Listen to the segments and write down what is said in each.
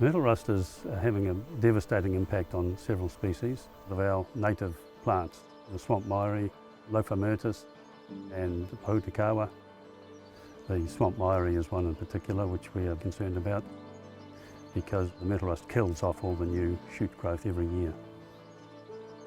Myrtle rust is having a devastating impact on several species of our native plants, the swamp maire, Myrtus and pohutukawa. The swamp maire is one in particular which we are concerned about because the myrtle rust kills off all the new shoot growth every year.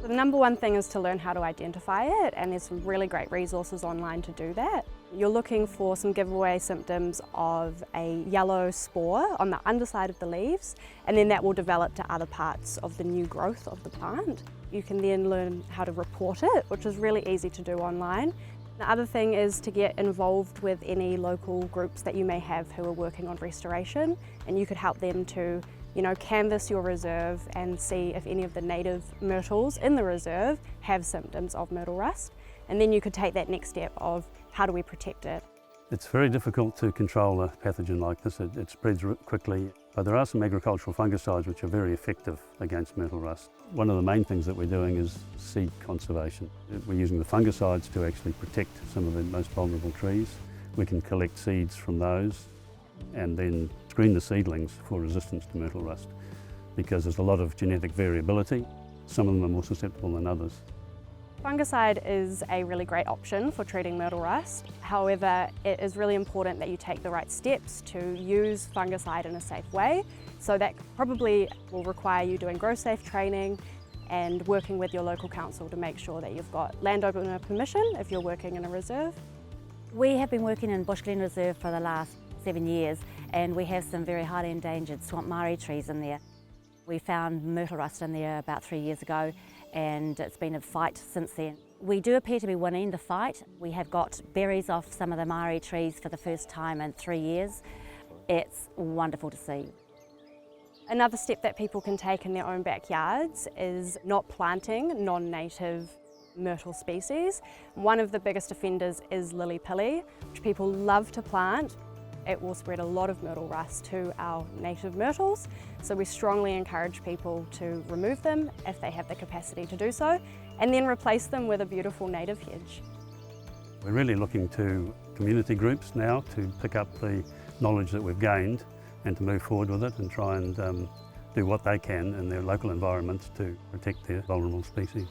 The number one thing is to learn how to identify it, and there's some really great resources online to do that. You're looking for some giveaway symptoms of a yellow spore on the underside of the leaves, and then that will develop to other parts of the new growth of the plant. You can then learn how to report it, which is really easy to do online. The other thing is to get involved with any local groups that you may have who are working on restoration, and you could help them to canvass your reserve and see if any of the native myrtles in the reserve have symptoms of myrtle rust. And then you could take that next step of how do we protect it. It's very difficult to control a pathogen like this. It spreads quickly, but there are some agricultural fungicides which are very effective against myrtle rust. One of the main things that we're doing is seed conservation. We're using the fungicides to actually protect some of the most vulnerable trees. We can collect seeds from those and then screen the seedlings for resistance to myrtle rust because there's a lot of genetic variability. Some of them are more susceptible than others. Fungicide is a really great option for treating myrtle rust. However, it is really important that you take the right steps to use fungicide in a safe way. So that probably will require you doing grow safe training and working with your local council to make sure that you've got landowner permission if you're working in a reserve. We have been working in Bush Glen Reserve for the last 7 years, and we have some very highly endangered swamp maire trees in there. We found myrtle rust in there about 3 years ago, and it's been a fight since then. We do appear to be winning the fight. We have got berries off some of the maire trees for the first time in 3 years. It's wonderful to see. Another step that people can take in their own backyards is not planting non-native myrtle species. One of the biggest offenders is lily-pilly, which people love to plant. It will spread a lot of myrtle rust to our native myrtles, so we strongly encourage people to remove them if they have the capacity to do so, and then replace them with a beautiful native hedge. We're really looking to community groups now to pick up the knowledge that we've gained and to move forward with it and try and do what they can in their local environments to protect their vulnerable species.